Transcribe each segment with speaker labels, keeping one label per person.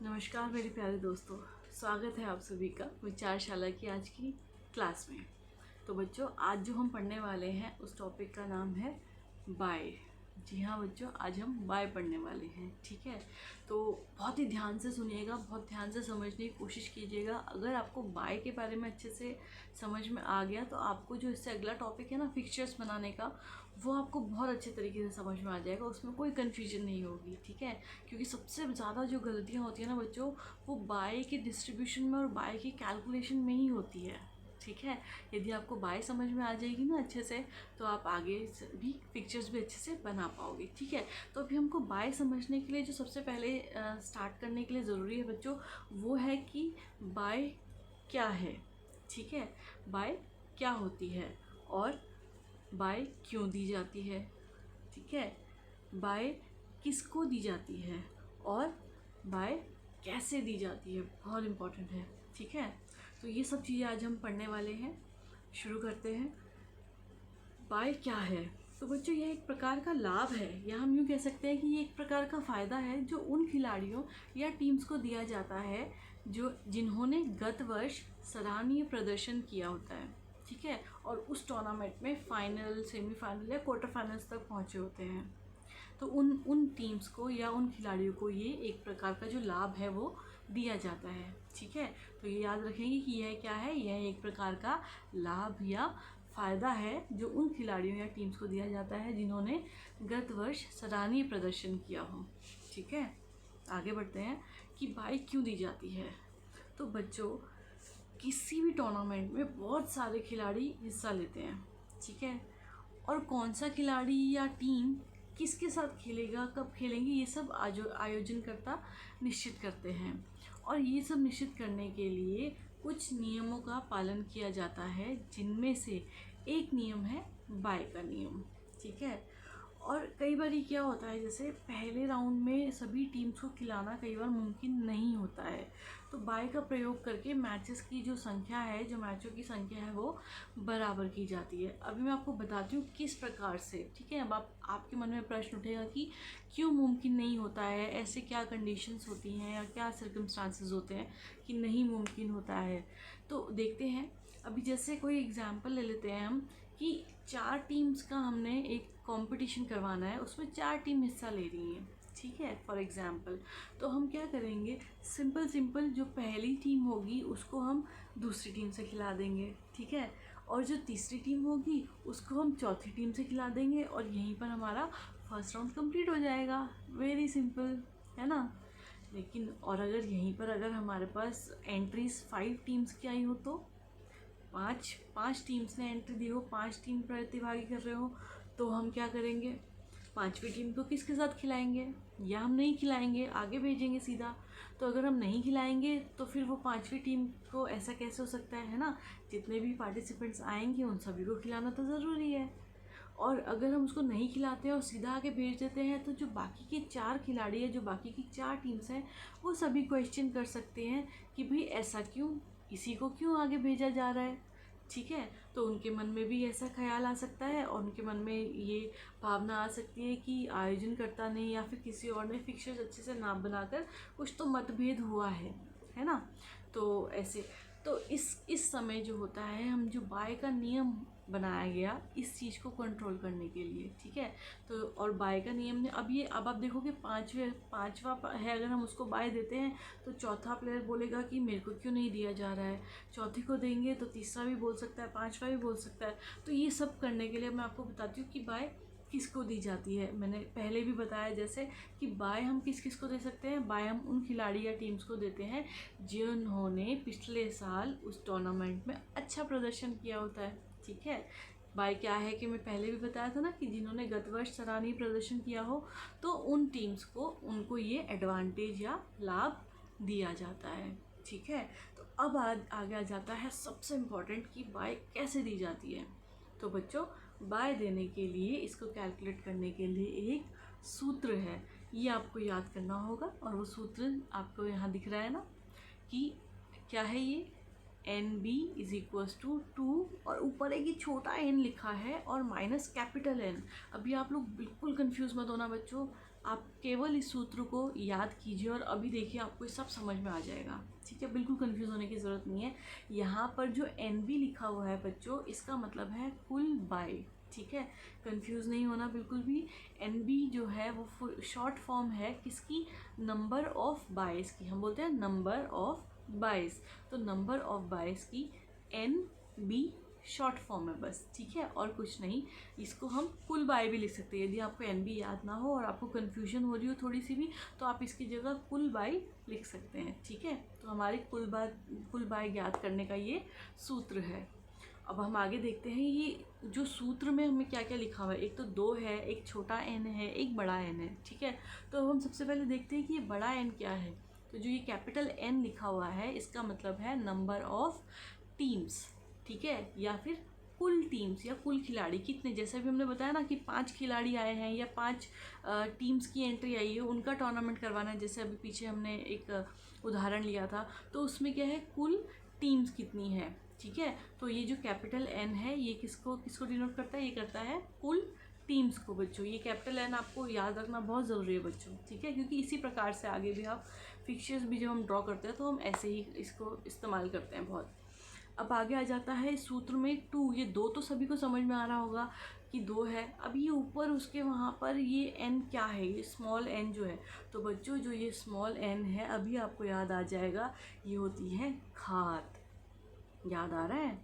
Speaker 1: नमस्कार मेरे प्यारे दोस्तों, स्वागत है आप सभी का विचारशाला की आज की क्लास में। तो बच्चों, आज जो हम पढ़ने वाले हैं उस टॉपिक का नाम है बाय। जी हाँ बच्चों, आज हम बाय पढ़ने वाले हैं। ठीक है, तो बहुत ही ध्यान से सुनिएगा, बहुत ध्यान से समझने की कोशिश कीजिएगा। अगर आपको बाय के बारे में अच्छे से समझ में आ गया तो आपको जो इससे अगला टॉपिक है ना, फिक्चर्स बनाने का, वो आपको बहुत अच्छे तरीके से समझ में आ जाएगा। उसमें कोई कन्फ्यूजन नहीं होगी। ठीक है, क्योंकि सबसे ज़्यादा जो गलतियाँ होती है ना बच्चों, वो बाय के डिस्ट्रीब्यूशन में और बाय की कैलकुलेशन में ही होती है। ठीक है, यदि आपको बाय समझ में आ जाएगी ना अच्छे से, तो आप आगे भी पिक्चर्स भी अच्छे से बना पाओगे। ठीक है, तो अभी हमको बाय समझने के लिए जो सबसे पहले स्टार्ट करने के लिए ज़रूरी है बच्चों, वो है कि बाय क्या है। ठीक है, बाय क्या होती है और बाय क्यों दी जाती है। ठीक है, बाय किसको दी जाती है और बाय कैसे दी जाती है, बहुत इम्पोर्टेंट है। ठीक है, तो ये सब चीज़ें आज हम पढ़ने वाले हैं। शुरू करते हैं। बाय क्या है? तो बच्चों, यह एक प्रकार का लाभ है, या हम यूँ कह सकते हैं कि ये एक प्रकार का फ़ायदा है जो उन खिलाड़ियों या टीम्स को दिया जाता है जिन्होंने गत वर्ष सराहनीय प्रदर्शन किया होता है। ठीक है, और उस टूर्नामेंट में फाइनल, सेमीफाइनल या क्वार्टर फाइनल्स तक पहुँचे होते हैं। तो उन टीम्स को या उन खिलाड़ियों को ये एक प्रकार का जो लाभ है वो दिया जाता है। ठीक है, तो ये याद रखेंगे कि यह क्या है, यह एक प्रकार का लाभ या फ़ायदा है जो उन खिलाड़ियों या टीम्स को दिया जाता है जिन्होंने गत वर्ष सराहनीय प्रदर्शन किया हो। ठीक है, आगे बढ़ते हैं कि बाय क्यों दी जाती है। तो बच्चों, किसी भी टूर्नामेंट में बहुत सारे खिलाड़ी हिस्सा लेते हैं। ठीक है, और कौन सा खिलाड़ी या टीम किसके साथ खेलेगा, कब खेलेंगे, ये सब आयोजनकर्ता निश्चित करते हैं। और ये सब निश्चित करने के लिए कुछ नियमों का पालन किया जाता है, जिनमें से एक नियम है बाय का नियम। ठीक है, और कई बार क्या होता है, जैसे पहले राउंड में सभी टीम्स को खिलाना कई बार मुमकिन नहीं होता है, तो बाय का प्रयोग करके मैचेस की जो संख्या है, जो मैचों की संख्या है, वो बराबर की जाती है। अभी मैं आपको बताती हूँ किस प्रकार से। ठीक है, अब आपके मन में प्रश्न उठेगा कि क्यों मुमकिन नहीं होता है, ऐसे क्या कंडीशंस होती हैं या क्या सर्कमस्टांसेस होते हैं कि नहीं मुमकिन होता है। तो देखते हैं। अभी जैसे कोई एग्जाम्पल ले लेते हैं हम कि 4 टीम्स का हमने एक कंपटीशन करवाना है, उसमें 4 टीम हिस्सा ले रही हैं। ठीक है, फॉर एग्ज़ाम्पल, तो हम क्या करेंगे, सिंपल जो पहली टीम होगी उसको हम दूसरी टीम से खिला देंगे। ठीक है, और जो तीसरी टीम होगी उसको हम चौथी टीम से खिला देंगे, और यहीं पर हमारा फर्स्ट राउंड कंप्लीट हो जाएगा। वेरी सिंपल है ना। लेकिन और अगर यहीं पर अगर हमारे पास एंट्रीज 5 टीम्स की आई हो, तो पाँच टीम्स ने एंट्री दी हो, 5 टीम प्रतिभागी कर रहे हो, तो हम क्या करेंगे, 5वीं टीम को किसके साथ खिलाएंगे, या हम नहीं खिलाएंगे, आगे भेजेंगे सीधा। तो अगर हम नहीं खिलाएंगे तो फिर वो 5वीं टीम को, ऐसा कैसे हो सकता है ना, जितने भी पार्टिसिपेंट्स आएंगे उन सभी को खिलाना तो ज़रूरी है। और अगर हम उसको नहीं खिलाते हैं और सीधा आगे भेज देते हैं, तो जो बाकी के 4 खिलाड़ी हैं, जो बाकी की 4 टीम्स हैं, वो सभी क्वेश्चन कर सकते हैं कि भाई ऐसा क्यों, इसी को क्यों आगे भेजा जा रहा है। ठीक है, तो उनके मन में भी ऐसा ख्याल आ सकता है, और उनके मन में ये भावना आ सकती है कि आयोजनकर्ता ने या फिर किसी और ने फिक्सर्स अच्छे से ना बनाकर कुछ तो मतभेद हुआ है ना। तो ऐसे, तो इस समय जो होता है, हम जो बाय का नियम बनाया गया इस चीज़ को कंट्रोल करने के लिए। ठीक है, तो और बाय का नियम ने अब आप देखोगे पाँचवा है, अगर हम उसको बाय देते हैं तो चौथा प्लेयर बोलेगा कि मेरे को क्यों नहीं दिया जा रहा है, चौथी को देंगे तो तीसरा भी बोल सकता है, 5वां भी बोल सकता है। तो ये सब करने के लिए मैं आपको बताती हूँ कि बाय किसको दी जाती है। मैंने पहले भी बताया जैसे कि बाय हम किस को दे सकते हैं, बाय हम उन खिलाड़ी या टीम्स को देते हैं जिन्होंने पिछले साल उस टूर्नामेंट में अच्छा प्रदर्शन किया होता है। ठीक है, बाय क्या है कि मैं पहले भी बताया था ना कि जिन्होंने गत वर्ष सराहनीय प्रदर्शन किया हो, तो उन टीम्स को, उनको ये एडवांटेज या लाभ दिया जाता है। ठीक है, तो अब आगे आ जाता है सबसे इम्पोर्टेंट कि बाय कैसे दी जाती है। तो बच्चों, बाय देने के लिए, इसको कैलकुलेट करने के लिए एक सूत्र है, ये आपको याद करना होगा। और वो सूत्र आपको यहाँ दिख रहा है ना, कि क्या है ये, NB = 2, और ऊपर एक ही छोटा n लिखा है और माइनस कैपिटल N। अभी आप लोग बिल्कुल कंफ्यूज मत होना बच्चों, आप केवल इस सूत्र को याद कीजिए और अभी देखिए आपको ये सब समझ में आ जाएगा, ठीक है। बिल्कुल कंफ्यूज होने की ज़रूरत नहीं है। यहाँ पर जो NB लिखा हुआ है बच्चों, इसका मतलब है कुल बाय, ठीक है। कंफ्यूज नहीं होना बिल्कुल भी। NB जो है वो शॉर्ट फॉर्म है किसकी, नंबर ऑफ बाइस की, हम बोलते हैं नंबर ऑफ बाइस, तो नंबर ऑफ बाइस की NB शॉर्ट फॉर्म है बस, ठीक है, और कुछ नहीं। इसको हम कुल बाय भी लिख सकते हैं। यदि आपको NB याद ना हो और आपको कन्फ्यूजन हो रही हो थोड़ी सी भी, तो आप इसकी जगह कुल बाय लिख सकते हैं, ठीक है। तो हमारी कुल बाय ज्ञात करने का ये सूत्र है। अब हम आगे देखते हैं ये जो सूत्र में हमें क्या क्या लिखा हुआ है। एक तो 2 है, एक छोटा n है, एक बड़ा n है, ठीक है। तो हम सबसे पहले देखते हैं कि ये बड़ा n क्या है। तो जो ये कैपिटल N लिखा हुआ है, इसका मतलब है नंबर ऑफ टीम्स, ठीक है, या फिर कुल टीम्स या कुल खिलाड़ी कितने। जैसे भी हमने बताया ना कि 5 खिलाड़ी आए हैं या 5 टीम्स की एंट्री आई है, उनका टूर्नामेंट करवाना है। जैसे अभी पीछे हमने एक उदाहरण लिया था, तो उसमें क्या है, कुल टीम्स कितनी है, ठीक है। तो ये जो कैपिटल N है ये किसको डिनोट करता है, ये करता है कुल टीम्स को बच्चों। ये कैपिटल N आपको याद रखना बहुत ज़रूरी है बच्चों, ठीक है, क्योंकि इसी प्रकार से आगे भी आप फिक्चर्स भी जब हम ड्रॉ करते हैं तो हम ऐसे ही इसको इस्तेमाल करते हैं बहुत। अब आगे आ जाता है इस सूत्र में 2, ये 2 तो सभी को समझ में आ रहा होगा कि 2 है। अब ये ऊपर उसके वहाँ पर ये n क्या है, ये स्मॉल n जो है। तो बच्चों जो ये स्मॉल n है, अभी आपको याद आ जाएगा, ये होती है घात। याद आ रहा है,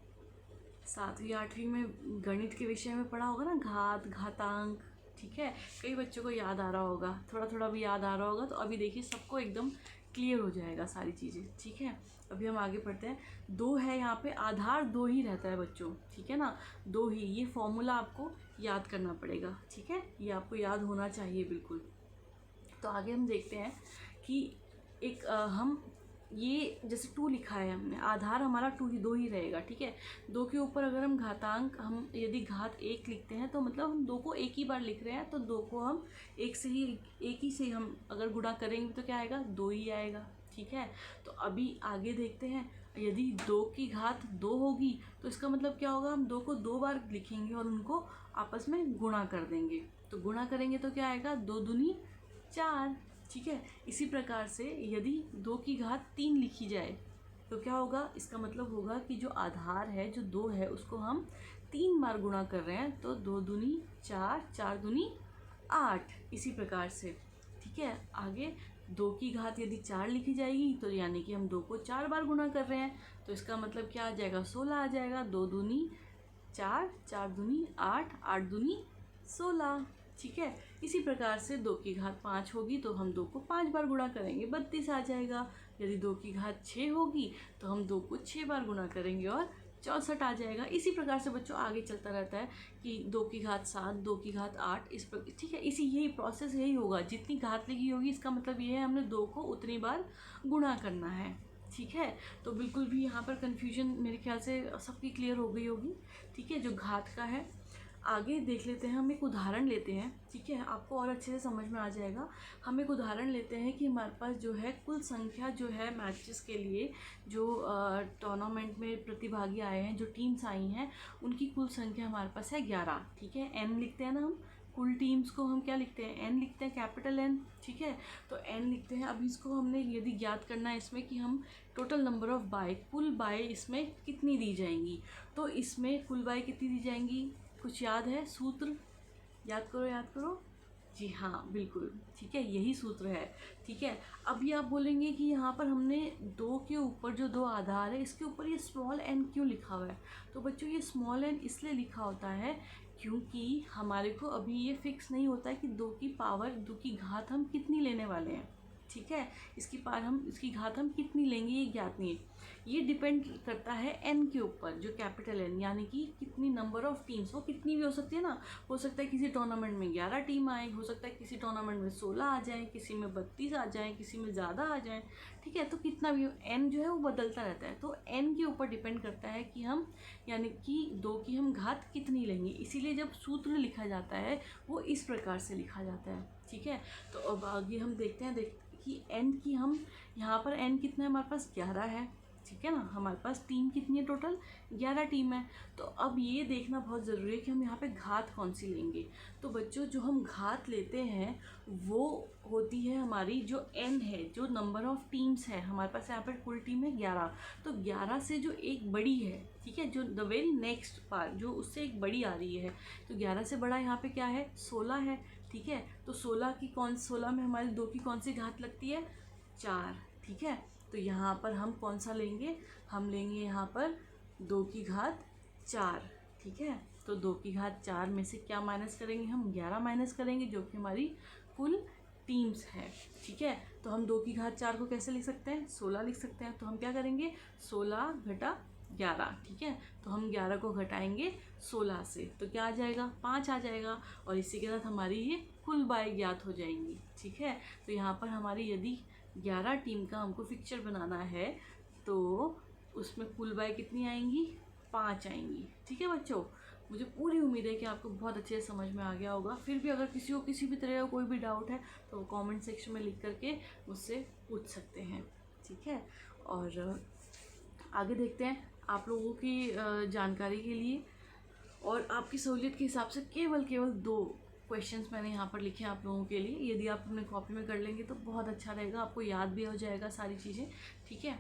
Speaker 1: 7वीं 8वीं में गणित के विषय में पढ़ा होगा ना, घात, घातांक, ठीक है। कई बच्चों को याद आ रहा होगा, थोड़ा थोड़ा भी याद आ रहा होगा। तो अभी देखिए सबको एकदम क्लियर हो जाएगा सारी चीज़ें, ठीक है। अभी हम आगे पढ़ते हैं। 2 है यहाँ पे, आधार 2 ही रहता है बच्चों, ठीक है ना, 2 ही। ये फॉर्मूला आपको याद करना पड़ेगा, ठीक है, ये आपको याद होना चाहिए बिल्कुल। तो आगे हम देखते हैं कि एक हम ये जैसे 2 लिखा है हमने, आधार हमारा 2 ही रहेगा, ठीक है। 2 के ऊपर अगर हम घातांक, हम यदि घात 1 लिखते हैं तो मतलब हम 2 को एक ही बार लिख रहे हैं, तो 2 को हम एक ही से हम अगर गुणा करेंगे तो क्या आएगा, 2 ही आएगा, ठीक है। तो अभी आगे देखते हैं, यदि 2 की घात 2 होगी तो इसका मतलब क्या होगा, हम 2 को 2 बार लिखेंगे और उनको आपस में गुणा कर देंगे। तो गुणा करेंगे तो क्या आएगा, 2 दूनी 4, ठीक है। इसी प्रकार से यदि 2 की घात 3 लिखी जाए तो क्या होगा, इसका मतलब होगा कि जो आधार है जो 2 है उसको हम 3 बार गुणा कर रहे हैं। तो 2 दूनी 4, 4 दूनी 8, इसी प्रकार से, ठीक है। आगे 2 की घात यदि 4 लिखी जाएगी तो यानी कि हम 2 को 4 बार गुणा कर रहे हैं, तो इसका मतलब क्या आ जाएगा, 16 आ जाएगा। 2 दूनी 4, 4 दूनी 8, 8 दूनी 16, ठीक है। इसी प्रकार से 2 की घात 5 होगी तो हम 2 को 5 बार गुणा करेंगे, 32 आ जाएगा। यदि 2 की घात 6 होगी तो हम 2 को 6 बार गुणा करेंगे और 64 आ जाएगा। इसी प्रकार से बच्चों आगे चलता रहता है कि 2 की घात 7, 2 की घात 8, इस प्रकार, ठीक है। यही प्रोसेस यही होगा, जितनी घात लिखी होगी इसका मतलब ये है हमने 2 को उतनी बार गुणा करना है, ठीक है। तो बिल्कुल भी यहाँ पर कन्फ्यूजन मेरे ख्याल से सबकी क्लियर हो गई होगी, ठीक है, जो घात का है। आगे देख लेते हैं, हम एक उदाहरण लेते हैं, ठीक है, आपको और अच्छे से समझ में आ जाएगा। हम एक उदाहरण लेते हैं कि हमारे पास जो है कुल संख्या जो है मैचेस के लिए जो टूर्नामेंट में प्रतिभागी आए हैं, जो टीम्स आई हैं, उनकी कुल संख्या हमारे पास है 11, ठीक है। n लिखते हैं ना हम, कुल टीम्स को हम क्या लिखते हैं, n लिखते हैं, कैपिटल N, ठीक है। तो n लिखते हैं। अब इसको हमने यदि ज्ञात करना है इसमें कि हम टोटल नंबर ऑफ बाय, कुल बाय इसमें कितनी दी जाएंगी, तो इसमें कुल बाय कितनी दी जाएंगी, कुछ याद है, सूत्र याद करो। जी हाँ बिल्कुल, ठीक है, यही सूत्र है, ठीक है। अभी आप बोलेंगे कि यहाँ पर हमने 2 के ऊपर जो 2 आधार है इसके ऊपर ये स्मॉल n क्यों लिखा हुआ है। तो बच्चों ये स्मॉल n इसलिए लिखा होता है क्योंकि हमारे को अभी ये फिक्स नहीं होता है कि 2 की घात हम कितनी लेने वाले हैं, ठीक है। इसकी घात हम कितनी लेंगे ये ज्ञात नहीं है। ये डिपेंड करता है n के ऊपर, जो कैपिटल N, यानी कि कितनी नंबर ऑफ टीम्स, वो कितनी भी हो सकती है ना। हो सकता है किसी टूर्नामेंट में 11 टीम आए, हो सकता है किसी टूर्नामेंट में 16 आ जाएं, किसी में 32 आ जाएं, किसी में ज़्यादा आ जाएं, ठीक है। तो कितना भी n जो है वो बदलता रहता है। तो n के ऊपर डिपेंड करता है कि हम, यानी कि 2 की हम घात कितनी लेंगे। इसीलिए जब सूत्र लिखा जाता है वो इस प्रकार से लिखा जाता है, ठीक है। तो अब आगे हम देखते हैं कि n की हम यहाँ पर n कितना है हमारे पास 11 है, ठीक है ना। हमारे पास टीम कितनी है, टोटल 11 टीम है। तो अब ये देखना बहुत ज़रूरी है कि हम यहाँ पे घात कौन सी लेंगे। तो बच्चों जो हम घात लेते हैं वो होती है हमारी जो n है, जो नंबर ऑफ टीम्स है। हमारे पास यहाँ पर कुल टीम है 11, तो 11 से जो एक बड़ी है, ठीक है, जो द वेरी नेक्स्ट पार्ट जो उससे एक बड़ी आ रही है, तो 11 से बड़ा यहाँ पे क्या है, 16 है, ठीक है। तो 16 में हमारी 2 की कौन सी घात लगती है, 4, ठीक है। तो यहाँ पर हम कौन सा लेंगे, हम लेंगे यहाँ पर 2 की घात 4, ठीक है। तो 2 की घात 4 में से क्या माइनस करेंगे, हम 11 माइनस करेंगे, जो कि हमारी कुल टीम्स है, ठीक है। तो हम 2 की घात 4 को कैसे लिख सकते हैं, 16 लिख सकते हैं। तो हम क्या करेंगे, 16 घटा 11, ठीक है। तो हम 11 को घटाएंगे 16 से, तो क्या आ जाएगा, 5 आ जाएगा। और इसी के साथ हमारी ये कुल बाय ज्ञात हो जाएंगी, ठीक है। तो यहाँ पर हमारी यदि 11 टीम का हमको फिक्चर बनाना है तो उसमें कुल बाय कितनी आएंगी, 5 आएंगी, ठीक है बच्चों। मुझे पूरी उम्मीद है कि आपको बहुत अच्छे से समझ में आ गया होगा। फिर भी अगर किसी को किसी भी तरह का कोई भी डाउट है तो कमेंट सेक्शन में लिख करके मुझसे पूछ सकते हैं, ठीक है। और आगे देखते हैं आप लोगों की जानकारी के लिए और आपकी सहूलियत के हिसाब से केवल 2 क्वेश्चंस मैंने यहाँ पर लिखे हैं आप लोगों के लिए। यदि आप अपने कॉपी में कर लेंगे तो बहुत अच्छा रहेगा, आपको याद भी हो जाएगा सारी चीज़ें, ठीक है।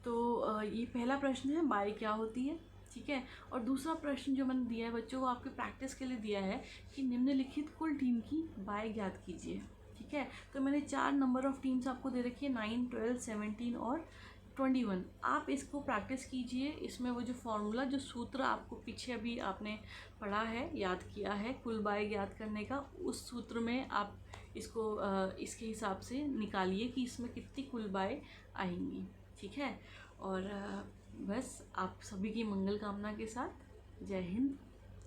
Speaker 1: तो ये पहला प्रश्न है, बाय क्या होती है, ठीक है। और दूसरा प्रश्न जो मैंने दिया है बच्चों को आपके प्रैक्टिस के लिए दिया है कि निम्नलिखित कुल टीम की बाय ज्ञात कीजिए, ठीक है। तो मैंने 4 नंबर ऑफ टीम्स आपको दे रखी है, 9, 12, 17 और 21। आप इसको प्रैक्टिस कीजिए। इसमें वो जो फॉर्मूला, जो सूत्र आपको पीछे अभी आपने पढ़ा है, याद किया है कुल बाय याद करने का, उस सूत्र में आप इसको इसके हिसाब से निकालिए कि इसमें कितनी कुल बाय आएंगी, ठीक है। और बस आप सभी की मंगल कामना के साथ, जय हिंद,